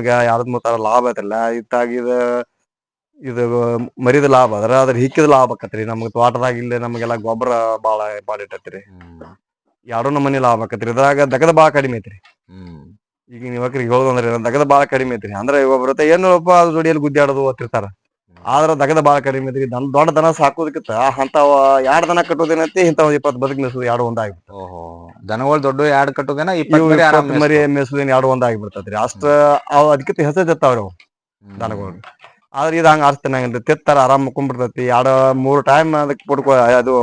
ಈಗ ಯಾವ್ದ್ ತರ ಲಾಭ ಐತಲ್ಲ ಇತ್ತಾಗ ಇದು ಮರಿದ ಲಾಭ ಅದ್ರ ಹಿಕ್ಕಿದ ಲಾಭ ಆಕತ್ರಿ. ನಮ್ಗೆ ತೋಟದಾಗ ಇಲ್ಲಿ ನಮಗೆಲ್ಲ ಗೊಬ್ಬರ ಬಾಳ ಇಟ್ಟತ್ರಿ. ಎರಡು ನಮನಿ ಲಾಭ ಆಕತ್ರಿ. ಇದ್ರಾಗ ದಗದ ಬಾಳ ಕಡಿಮೆ ಐತ್ರಿ. ಈಗ ನೀವಕ್ರಿಗೆ ಹೋದಂದ್ರೆ ದಗದ ಬಾಳ ಕಡಿಮೆ ಐತ್ರಿ. ಅಂದ್ರೆ ಒಬ್ಬರತ್ತ ಏನಪ್ಪ ಜೋಡಿಯಲ್ಲಿ ಗುದ್ದ್ಯಾಡೋದು ಓದ್ತಿರ್ತಾರ. ಆದ್ರ ದಗದ ಬಾಳ ಕಡಿಮೆ ಐತ್ರಿ. ದೊಡ್ಡ ದನ ಸಾಕೋದಕ್ಕಿಂತ ಅಂತವ 2 ದನ ಕಟ್ಟೋದೇನೈತಿ, ಇಂಥವ್ 20 ಬದುಕ್ ಮೆಸುದು 2 ಒಂದ್ ಆಗ್ಬಿಡ್ತಾವ. ದನಗಳು ದೊಡ್ಡ 2 ಕಟ್ಟೋದೇನ 20 ಮರಿ ಮೆಸುದೇನ್ 2 ಒಂದ್ ಆಗ್ಬಿಡ್ತದ್ರಿ. ಅಷ್ಟ ಅವ್ ಅದಕ್ಕಿಂತ ಹೆಸರಿರ್ತಾವ್ರಿ ಅವು ದನಗಳು. ಆದ್ರೆ ಇದು ಹಂಗ ಆರಿಸ್ತೇನೆ ತಿತ್ತಾರ ಆರಾಮ್ ಮುಕೊಂಡ್ಬಿಡ್ತೈತಿ. 2-3 ಟೈಮ್ ಅದಕ್ಕೆ ಪುಡ್ಕೊ ಅದು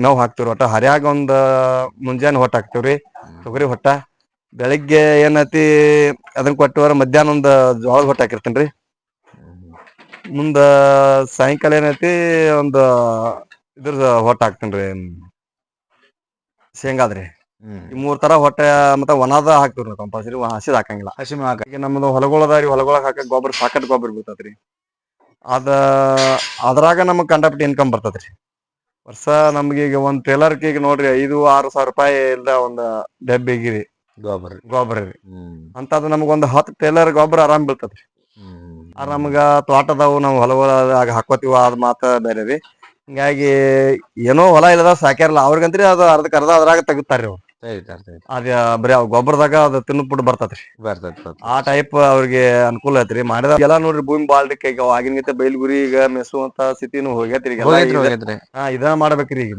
ನೋವು ಹಾಕ್ತಿವ್ರಿ. ಒಟ್ಟ ಹರ್ಯಾಗ ಒಂದ್ ಮುಂಜಾನೆ ಹೊಟ್ಟ ಹಾಕ್ತಿವ್ರಿ, ತೊಗರಿ ಹೊಟ್ಟ. ಬೆಳಿಗ್ಗೆ ಏನೈತಿ ಅದನ್ ಕೊಟ್ಟವರ ಮಧ್ಯಾಹ್ನ ಒಂದ್ ಜೋಳದ ಹೊಟ್ಟ ಹಾಕಿರ್ತೇನ್ರಿ. ಮುಂದ ಸಾಯಂಕಾಲ ಏನೈತಿ ಒಂದು ಇದ್ರದ ಹೊಟ್ಟ ಹಾಕ್ತೇನ್ರಿ, ಶೇಂಗಾದ್ರಿ. ಈ 3 ತರ ಹೊಟ್ಟೆ ಮತ್ತೆ ಒಣದ ಹಾಕ್ತಿವ್ರಿ ಕಂಪಲ್ಸರಿ. ಹಸಿದ್ ಹಾಕಂಗಿಲ್ಲ. ಈಗ ನಮ್ದು ಹೊಲಗೊಳದಾರಿ, ಹೊಲಗೊಳಗ್ ಹಾಕಕ್ ಗೊಬ್ಬರ ಸಾಕಷ್ಟು ಗೊಬ್ಬರ ಬೀಳ್ತೈತ್ರಿ. ಅದ್ರಾಗ ನಮಗ್ ಕಂಡಪಟ್ಟಿ ಇನ್ಕಮ್ ಬರ್ತದ್ರಿ. ವರ್ಷ ನಮ್ಗೆ ಈಗ ಒಂದ್ ಟೇಲರ್ ಈಗ ನೋಡ್ರಿ 5-6 ಸಾವಿರ ರೂಪಾಯಿ ಇಲ್ದ ಒಂದ್ ಡಬ್ಬಿಗಿರಿ ಗೊಬ್ಬರ ರೀ. ಅಂತದ್ ನಮ್ಗ ಒಂದ್ 10 ಟೇಲರ್ ಗೊಬ್ಬರ ಆರಾಮ್ ಬೀಳ್ತದ್ರಿ. ನಮ್ಗ ತೋಟದವು ನಾವ್ ಹೊಲಗೊಳದಾಗ ಹಾಕೋತಿವ ಅದ್ ಮಾತ ಬೇರೆ ರೀ. ಹಿಂಗಾಗಿ ಏನೋ ಹೊಲ ಇಲ್ಲದ ಸಾಕ್ಯಾರಲ್ಲ ಅವ್ರಿಗಂತ್ರಿ ಅದು ಅರ್ಧಕ್ ಅದ್ರಾಗ ತೆಗತಾರಿ ಅವ್ರು. ಅದ ಬರೀ ಗೊಬ್ಬರದಾಗ ಅದು ತಿನ್ನದ್ ಬರ್ತತ್ರಿ. ಆ ಟೈಪ್ ಅವ್ರಿಗೆ ಅನುಕೂಲ ಐತ್ರಿ. ಮಾಡಿದವರಿಗೆಲ್ಲ ನೋಡ್ರಿ ಭೂಮಿ ಬಾಳ್ಲಿಕ್ಕೆ ಈಗ ಆಗಿನಗಿಂತ ಬೈಲುಗುರಿ ಈಗ ಮೆಸುವಂತ ಸ್ಥಿತಿನು ಹೋಗೇತ್ರಿ. ಈಗೆಲ್ಲ ಇದ ಮಾಡ್ಬೇಕ್ರಿ. ಈಗ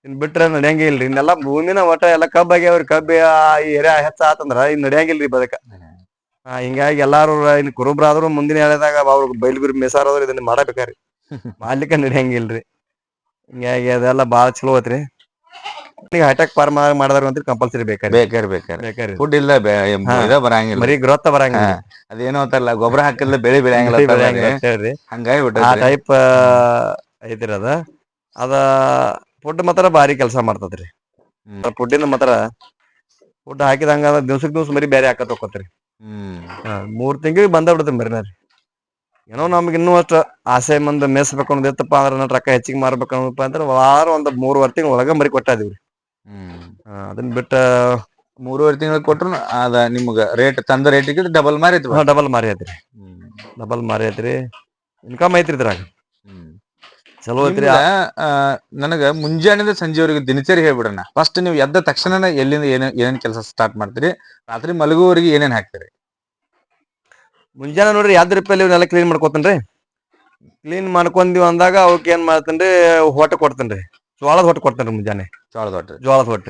ಇನ್ ಬಿಟ್ರೆ ನಡ್ಯಂಗ ಇಲ್ರಿ. ಇನ್ನೆಲ್ಲಾ ಭೂಮಿನ ಒಟ ಎಲ್ಲಾ ಕಬ್ಬ ಆಗ್ಯಾವ್ರಿ. ಕಬ್ಬ ಈ ಎರ್ಯಾ ಹೆಚ್ಚ ಆತಂದ್ರ ಇನ್ ನಡ್ಯಂಗಿಲ್ರಿ ಬದಕ. ಹಿಂಗಾಗಿ ಎಲ್ಲಾರು ಇನ್ ಕುರುಬ್ರಾದ್ರು ಮುಂದಿನ ಎಳೆದಾಗ ಅವ್ರು ಬೈಲುಗುರಿ ಮೇಸಾರದ್ರು ಇದನ್ನ ಮಾಡಬೇಕ್ರಿ. ಮಾಡ್ಲಿಕ್ಕೆ ನಡ್ಯಂಗಿಲ್ರಿ. ಹಿಂಗಾಗಿ ಅದೆಲ್ಲಾ ಬಾಳ ಚಲೋ ಐತ್ರಿ. ಹೈಟೆಕ್ ಫಾರ್ಮ್ ಮಾಡಿದಾರ ಅಂತ ಕಂಪಲ್ಸರಿ ಬೇಕ್ರಿ. ಫುಡ್ ಇಲ್ಲ ಮರಿ ಗ್ರೋತ್ ಬರಂಗಿಲ್ರಿ. ಅದೇನೋ ಅಂತಾರಲ್ಲ, ಗೊಬ್ಬರ ಹಾಕಿಲ್ಲ ಬೆಳಿ ಬೆಳೆಯಂಗಿಲ್ಲ ಅಂತ ಹೇಳ್ರಿ. ಹಂಗಾಗಿ ಆ ಬಿಟ್ಟೈತ್ರಿ. ಟೈಪ್ ಐತಿರಿ ಅದ ಫುಡ್ ಮಾತ್ರ ಭಾರಿ ಕೆಲ್ಸ ಮಾಡ್ತದ್ರಿ. ಫುಡ್ಡಿನ ಮಾತ್ರ ಫುಡ್ ಹಾಕಿದಂಗ ದಿವ್ಸಕ್ ದಿವ್ಸ ಮರಿ ಬೇರೆ ಹಾಕತ್ ಹೋಕತ್ರಿ. 3 ತಿಂಗಳಿಗೆ ಬಂದ ಬಿಡತೇನ್ ಮರಿನ. ಏನೋ ನಮ್ಗೆ ಇನ್ನೂ ಅಷ್ಟ ಆಸೆ ಮಂದ್ ಮೇಸ್ಬೇಕು ಅನ್ನೋದ್ ಇತ್ತಪ್ಪ ಅಂದ್ರ ರೊಕ್ಕ ಹೆಚ್ಚಿಗೆ ಮಾರ್ಬೇಕ ಅನ್ನೋದಪ್ಪ ಅಂದ್ರ ವಾರ ಒಂದ್ 3-4 ತಿಂಗಳ ಒಳಗ ಮರಿ ಕೊಟ್ಟಾದಿವ್ರಿ. ಅದನ್ ಬಿಟ್ಟ 3.5 ತಿಂಗಳು ಕೊಟ್ರು ಅದ ನಿಮ್ಗ ರೇಟ್ ತಂದ ರೇಟಿಗೆ ಡಬಲ್ ಮಾರೈತಿ. ಡಬಲ್ ಮಾರಿ ಐತ್ರಿ. ಡಬಲ್ ಮಾರಿ ಐತ್ರಿ. ಇನ್ಕಮ್ ಐತ್ರಿ ಇದ್ರಾಗ. ಚಲೋ ಐತ್ರಿ. ನಿಮ್ದ ನನಗ ಮುಂಜಾನೆಯಿಂದ ಸಂಜೆವರೆಗೆ ದಿನಚರಿ ಹೇಳ್ಬಿಡಣ. ಫಸ್ಟ್ ನೀವು ಎದ್ದ ತಕ್ಷಣನ ಎಲ್ಲಿಂದ ಏನೇನ್ ಕೆಲಸ ಸ್ಟಾರ್ಟ್ ಮಾಡ್ತೀರಿ, ರಾತ್ರಿ ಮಲಗುವವರೆಗೆ ಏನೇನ್ ಹಾಕ್ತಿರಿ? ಮುಂಜಾನೆ ನೋಡ್ರಿ ಎದ್ದ ಇವನ್ನೆಲ್ಲ ಕ್ಲೀನ್ ಮಾಡ್ಕೋತೇನ್ರಿ. ಕ್ಲೀನ್ ಮಾಡ್ಕೊಂದಿವ್ ಅಂದಾಗ ಅವಕ್ ಏನ್ ಮಾಡ್ತೇನ್ರಿ, ಹೊಟ್ಟ ಕೊಡ್ತೇನ್ರಿ. ಜೋಳದ ಹೊಟ್ಟ ಕೊಡ್ತೇನ್ರಿ ಮುಂಜಾನೆ. ಜೋಳದ ಹೊಟ್ಟ.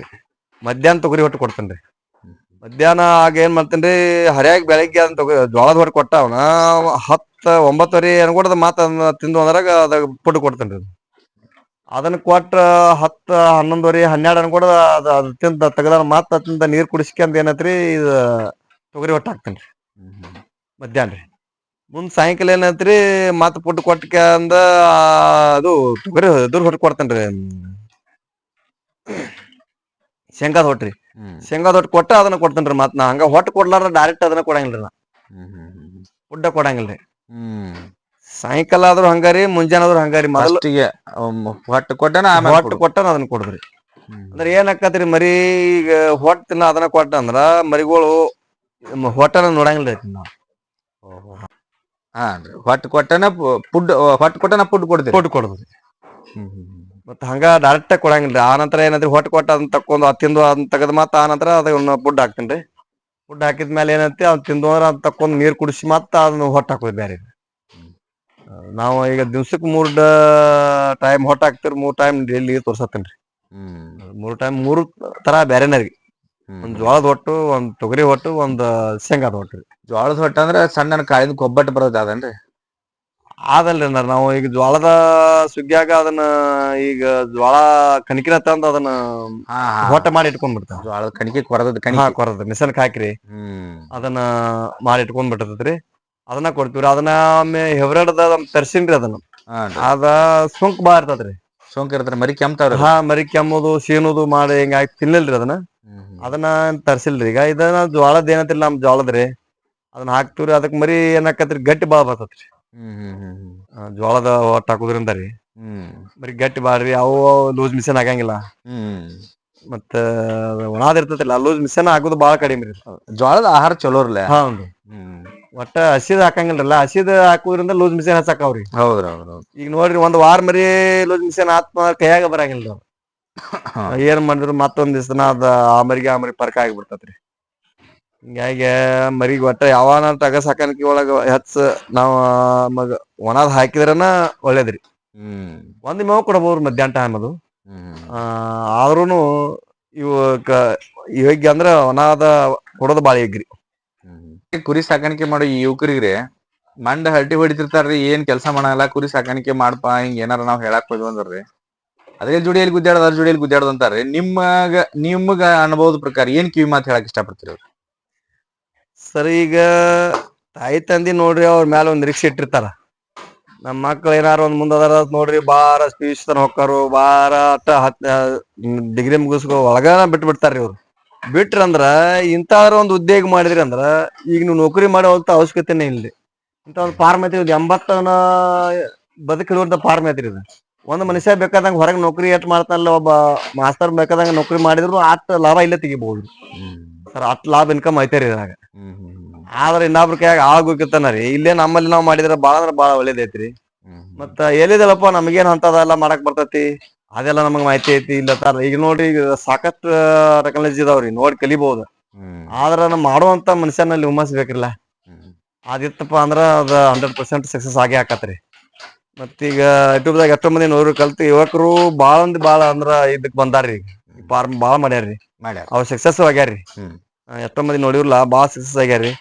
ಮಧ್ಯಾಹ್ನ ತೊಗರಿ ಹೊಟ್ಟ ಕೊಡ್ತೇನ್ರಿ. ಮಧ್ಯಾಹ್ನ ಆಗ ಏನ್ ಮಾಡ್ತೇನ್ರಿ, ಹರ್ಯಾಗಿ ಬೆಳಗ್ಗೆ ಜೋಳದ ಹೊಟ್ಟ ಕೊಟ್ಟ 10-9 ಅನ್ಕೊಡದ ಮಾತ್ ತಿಂದು ಅಂದ್ರಾಗ ಅದ ಫುಡ್ ಕೊಡ್ತೇನ್ರಿ. ಅದನ್ನ ಕೊಟ್ಟ 10-11 ಅನ್ಕೊಡದ ಅದ ತಿಂದ ತಗದ ಮಾತ್ ನೀರ್ ಕುಡಿಸ್ಕಂದ ಏನತ್ರಿ ಇದ ತೊಗರಿ ಹೊಟ್ಟ ಹಾಕ್ತೇನ್ರಿ ಮಧ್ಯಾಹ್ನ ರೀ. ಮುಂದ್ ಸಾಯಂಕಾಲ ಏನತ್ರಿ ಮತ್ ಫುಡ್ ಕೊಟ್ಕಂದ ಅದು ತೊಗರಿ ಇದ್ರ ಹೊಟ್ಟ ಕೊಡ್ತೇನ್ರಿ, ಶೇಂಗಾದ ಹೊಟ್ಟ ರೀ. ಶೇಂಗಾದ ಹೊಟ್ಟ ಕೊಟ್ಟ ಅದನ್ನ ಕೊಡ್ತೇನ್ರಿ. ಮತ್ ನಾ ಹಂಗ ಹೊಟ್ಟ ಕೊಡ್ಲಾರ ಡೈರೆಕ್ಟ್ ಅದನ್ನ ಕೊಡಂಗಿಲ್ರಿ ನಾ. ಫುಡ್ಡ ಕೊಡಂಗಿಲ್ರಿ. ಸಾಯಂಕಾಲ ಆದ್ರೂ ಹಂಗಾರಿ, ಮುಂಜಾನೆ ಆದ್ರೂ ಹಂಗಾರಿ. ಮೊದಲು ಹೊಟ್ಟ ಕೊಟ್ಟನ ಹೊಟ್ಟ ಕೊಟ್ಟನ ಅದನ್ನ ಕೊಡುದ್ರಿ. ಅಂದ್ರೆ ಏನ್ ಆಕ್ಕತ್ರಿ, ಮರಿ ಈಗ ಹೊಟ್ಟ ತಿನ್ನ ಅದನ್ನ ಕೊಟ್ಟ ಅಂದ್ರ ಮರಿಗಳು ಹೊಟ್ಟನ ನೋಡಂಗಿಲ್ರಿ. ಹೊಟ್ಟ ಕೊಟ್ಟನ ಫುಡ್ ಕೊಡ್ತೀರಿ. ಮತ್ ಹಂಗ ಡೈರೆಕ್ಟ್ ಕೊಡಂಗಿಲ್ರಿ. ಆ ನಂತರ ಏನಾದ್ರಿ ಹೊಟ್ಟ ಕೊಟ್ಟ ಅದನ್ನ ತಕ್ಕೊಂಡ್ ತಿಂದು ಅದನ್ನ ತಗದ್ ಮತ್ತ ಆ ನಂತರ ಅದನ್ನ ಫುಡ್ ಹಾಕ್ತೇನ್ರಿ. ಫುಡ್ ಹಾಕಿದ್ಮೇಲೆ ಏನೈತಿ ಅದ್ ತಿಂದು ಅಂದ್ರ ಅದ್ ತಕೊಂಡ್ ನೀರ್ ಕುಡಿಸಿ ಮತ್ತ ಅದನ್ನ ಹೊಟ್ಟ ಹಾಕುದ್ ಬ್ಯಾರೆ. ನಾವು ಈಗ ದಿವ್ಸಕ್ 3 ಟೈಮ್ ಹೊಟ್ಟ ಹಾಕ್ತಿವ್ರಿ. 3 ಟೈಮ್ ಡೈಲಿ ತೋರ್ಸತ್ತೇನ್ರಿ. 3 ಟೈಮ್ 3 ತರ ಬ್ಯಾರೆನ ರೀ. ಒಂದ್ ಜೋಳದ ಹೊಟ್ಟು, ಒಂದ್ ತೊಗರಿ ಹೊಟ್ಟು, ಒಂದ್ ಶೇಂಗಾದ ಹೊಟ್ಟ. ಜೋಳದ ಹೊಟ್ಟ ಅಂದ್ರ ಸಣ್ಣನ ಕಾಳಿಂದ ಕೊಬ್ಬಟ್ಟ ಬರೋದ ಅದೇನ್ರಿ? ಅದಲ್ರಿ ನಾವು ಈಗ ಜ್ವಾಳದ ಸುಗ್ಗ್ಯಾಗ ಅದನ್ನ ಈಗ ಜ್ವಾಳ ಕಣಕಿನ ತಂದ ಅದನ್ನ ಹೊಟ್ಟ ಮಾಡಿ ಇಟ್ಕೊಂಡ್ ಬಿಡ್ತಾರ. ಜೋಳದ ಕಣಿಕಿ ಕೊರದದ ಕಣಿಕಿ. ಕೊರದು ಮಿಷನ್ಕ್ ಹಾಕಿರಿ ಅದನ್ನ ಮಾಡಿ ಇಟ್ಕೊಂಡ್ ಬಿಟ್ಟಿರ್ತೈತ್ರಿ. ಅದನ್ನ ಕೊಡ್ತಿವ್ರಿ. ಅದನ್ನ ಹೆವ್ರಡದ ತರ್ಸಿನ್ರಿ. ಅದನ್ನ ಅದ ಸುಂಕ್ ಬಾಳ ಇರ್ತತ್ರಿ. ಮರಿ ಕೆಮ್ತಾವ್ರಿ. ಮರಿ ಕೆಮ್ಮುದು ಸೀನುದು ಮಾಡಿ ಹಿಂಗಾಗಿ ತಿನ್ಲಿಲ್ರಿ ಅದನ್ನ. ಅದನ್ನ ತರ್ಸಿಲ್ರಿ. ಈಗ ಇದನ್ನ ಜ್ವಾಳದ್ ಏನತಿಲ್ಲ ನಮ್ ಜ್ವಾಳದ್ರಿ. ಅದನ್ನ ಹಾಕ್ತಿವ್ರಿ. ಅದಕ್ ಮರಿ ಏನ್ಕತ್ರಿ ಗಟ್ಟಿ ಬಾಳ ಬರ್ತತ್ರಿ. ಜೋಳದ ಹೊಟ್ಟ ಹಾಕುದ್ರಿಂದ ರೀ ಮರಿ ಗಟ್ಟಿ ಬಾಳ್ರಿ. ಅವು ಲೂಸ್ ಮಿಷನ್ ಆಗಂಗಿಲ್ಲ. ಮತ್ತ ಒಣಾದ್ ಇರ್ತೈತಿಲ್ಲ ಲೂಸ್ ಮಿಷನ್ ಆಗುದು ಬಾಳ ಕಡಿಮೆ ರೀ. ಜೋಳದ ಆಹಾರ ಚಲೋ ಇರ್ಲ. ಒಟ್ಟ ಹಸಿದ ಹಾಕಂಗಿಲ್ರಲ್ಲ, ಹಸಿದ ಹಾಕುದ್ರಿಂದ ಲೂಸ್ ಮಿಷನ್ ಹಚ್ಚಾಕವ್ರಿ. ಹೌದ್ರಿ ಹೌದ್ರಿ ಈಗ ನೋಡ್ರಿ ಒಂದ್ ವಾರ ಮರಿ ಲೂಸ್ ಮಿಷನ್ ಆತ್ಮ ಕೈಯಾಗ ಬರಂಗಿಲ್ಲ ಏನ್ ಮಾಡಿದ್ರು ಮತ್ತೊಂದ್ ದಿವ್ಸನ ಅದ ಆ ಮರಿ ಪರ್ಕ ಆಗಿಬಿಡ್ತತ್ರಿ. ಹಿಂಗಾಗಿ ಮರಿಗ್ ಒಟ್ಟ ಯಾವನ ಟಗ ಸಾಕಾಣಿಕೆ ಒಳಗ ನಾವ್ ಒಣದ್ ಹಾಕಿದ್ರನ ಒಳ್ಳೇದ್ರಿ. ಒಂದ್ ಮೇವ್ ಕೊಡಬಹುದ್ರಿ ಮಧ್ಯಾಹ್ನ ಟೈಮ್ ಅದು. ಆದ್ರೂನು ಯೋಗ್ಯ ಅಂದ್ರ ಒಣದ ಕೊಡೋದು ಬಾಳ ಯೋಗ್ರಿ. ಕುರಿ ಸಾಕಾಣಿಕೆ ಮಾಡೋ ಈ ಯುವಕರಿಗ್ರಿ ಮಂಡ ಹರಟಿ ಹೊಡಿತಿರ್ತಾರ್ರಿ, ಏನ್ ಕೆಲಸ ಮಾಡಲ್ಲ, ಕುರಿ ಸಾಕಾಣಿಕೆ ಮಾಡ್ಪಾ ಹಿಂಗ ಏನಾರ ನಾವ್ ಹೇಳಾಕ್ ಹೋದ್ವಿ ಅಂದ್ರಿ ಅದೇ ಜೋಡಿಯಲ್ಲಿ ಗುದ್ದಾಡೋದು ಅದ್ರ ಜೋಡಿಯಲ್ಲಿ ಗುದ್ದಾಡೋದು ಅಂತಾರ್ರಿ. ನಿಮ್ಗ ಅನುಭವದ ಪ್ರಕಾರ ಏನ್ ಕಿವಿ ಮಾತು ಹೇಳಕ್ ಇಷ್ಟಪಡ್ತೀರಿ ಅವ್ರು? ಸರ್, ಈಗ ತಾಯಿ ತಂದಿ ನೋಡ್ರಿ ಅವ್ರ ಮ್ಯಾಲ ಒಂದ್ ನಿರೀಕ್ಷೆ ಇಟ್ಟಿರ್ತಾರ. ನಮ್ ಮಕ್ಳು ಏನಾರ ಒಂದ್ ಮುಂದ್ ಅದಾರ ನೋಡ್ರಿ, ಬಾರ PUC ತನ ಹೊಕ್ಕಾರು, ಬಾರ ಡಿಗ್ರಿ ಮುಗಿಸ್ಕೊ ಒಳಗನ ಬಿಟ್ಟಾರ್ರಿ ಇವ್ರು. ಬಿಟ್ರಂದ್ರ ಇಂತಾದ್ರ ಒಂದ್ ಉದ್ಯೋಗ ಮಾಡಿದ್ರಿ ಅಂದ್ರ ಈಗ ನೀವು ನೌಕರಿ ಮಾಡೋ ಅವಶ್ಯಕತೆನೇ ಇಲ್ರಿ. ಇಂತ ಒಂದ್ ಫಾರ್ಮ್ ಐತಿ, 80ನ ಬದುಕಿರುವಂತ ಫಾರ್ಮ್ ಐತ್ರಿ ಇದು. ಒಂದ್ ಮನುಷ್ಯ ಬೇಕಾದಂಗ ಹೊರಗ್ ನೌಕರಿ ಎಟ್ ಮಾಡ್ತಾನಲ್ಲ, ಒಬ್ಬ ಮಾಸ್ತರ್ ಬೇಕಾದಂಗ ನೌಕರಿ ಮಾಡಿದ್ರು ಅಟ್ ಲಾಭ ಇಲ್ಲೇ ತೆಗಿಬಹುದು ಸರ್. ಅಟ್ ಲಾಭ ಇನ್ಕಮ್ ಐತೇರಿ ಇದ್ರಾಗ. ಆದ್ರ ಇನ್ನೊಬ್ರ ಕೈಯಾಗ ಆಗೋಗಿರ್ತಾನರಿ. ಇಲ್ಲೇ ನಮ್ಮಲ್ಲಿ ನಾವ್ ಮಾಡಿದ್ರ ಬಾಳ ಅಂದ್ರ ಬಾಳ ಒಳ್ಳೇದೈತ್ರಿ. ಮತ್ತ ಎಲ್ಲಿದಲ್ಲಪ್ಪ ನಮ್ಗೇನ್ ಅಂತದೆಲ್ಲ ಮಾಡಕ್ ಬರ್ತೈತಿ, ಅದೆಲ್ಲ ನಮಗ್ ಮಾಹಿತಿ ಐತಿ ಇಲ್ಲ ಈಗ ನೋಡ್ರಿ, ಈಗ ಸಾಕಷ್ಟು ಟೆಕ್ನಾಲಜಿ ಇದಾವ್ರಿ, ನೋಡಿ ಕಲಿಬಹುದು. ಆದ್ರ ನಮ್ ಮಾಡುವಂತ ಮನುಷ್ಯನಲ್ಲಿ ಹುಮ್ಮಸ್ ಬೇಕ್ರಲ್ಲ. ಅದಿತ್ತಪ್ಪ ಅಂದ್ರ ಅದ 100% ಸಕ್ಸಸ್ ಆಗೇ ಆಕತ್ರಿ. ಮತ್ತೀಗ ಯೂಟ್ಯೂಬ್ದಾಗ ಎಷ್ಟೋ ಮಂದಿ ನೋಡ್ರಿ, ಕಲ್ತ್ ಯುವಕರು ಬಾಳ ಅಂದ್ರ ಇದಕ್ ಬಂದಾರ್ರಿ. ಫಾರ್ಮ್ ಬಾಳ ಮಾಡ್ಯಾರ್ರಿ, ಅವ್ರ ಸಕ್ಸಸ್ ಆಗ್ಯಾರ್ರಿ. ಎಷ್ಟೋ ಮಂದಿ ನೋಡಿರ್ಲಾ ಬಾಳ ಸಕ್ಸಸ್ ಆಗ್ಯಾರ್ರಿ.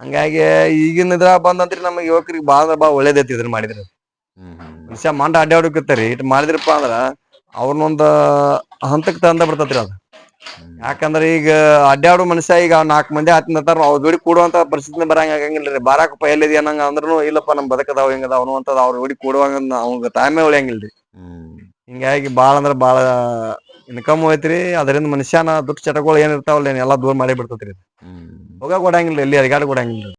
ಹಂಗಾಗಿ ಈಗಿನ ಇದ್ರಾಗ ಬಂದಂತ್ರಿ ನಮಗ್ ಯುವಕರಿಗೆ ಬಾಳ ಒಳ್ಳೇದೈತಿ ಇದ್ನ ಮಾಡಿದ್ರ. ಮನುಷ್ಯ ಮಂಡ ಅಡ್ಡಾಡಕಿರ್ತರಿ, ಇಟ್ ಮಾಡಿದ್ರಪ್ಪಾ ಅಂದ್ರ ಅವ್ರನ್ನೊಂದ್ ಹಂತಕ್ ತಂದ ಬಿಡ್ತತ್ರಿ ಅದು. ಯಾಕಂದ್ರ ಈಗ ಅಡ್ಡಾಡು ಮನುಷ್ಯ ಈಗ 4 ಮಂದಿ ಆತಿಂತಾರ, ಅವ್ರ ಜೋಡಿ ಕೂಡುವಂತ ಪರಿಸ್ಥಿತಿ ಬರಂಗ ಆಗಂಗಿಲ್ರಿ. ಬಾರಕಪ್ಪ ಎಲ್ಲಿದಿ ಅನ್ನಂಗ ಅಂದ್ರುನು ಇಲ್ಲಪ್ಪ ನಮ್ ಬದಕದಾವ ಹಿಂಗದಾವ ಅನ್ನುವಂಥದ್ ಅವ್ರ ಜೋಡಿ ಕೂಡುವಂಗ ಅವಂಗ ಟೈಮೇ ಉಳಿಯಂಗಿಲ್ರಿ. ಹಿಂಗಾಗಿ ಬಾಳ ಅಂದ್ರ ಬಾಳ ಇನ್ಕಮ್ ಐತ್ರಿ. ಅದರಿಂದ ಮನುಷ್ಯನ ದುಷ್ಟ ಚಟಗಳು ಏನ್ ಇರ್ತಾವಲ್ಲ ಎಲ್ಲಾ ದೂರ ಮಾಡಿ ಬಿಡ್ತತ್ರಿ. ಹೋಗಾಕ್ ಕೊಡಂಗಿಲ್ರಿ, ಎಲ್ಲಿ ಅಡಿಗಾಡ ಕೊಡಂಗಿಲ್ರಿ.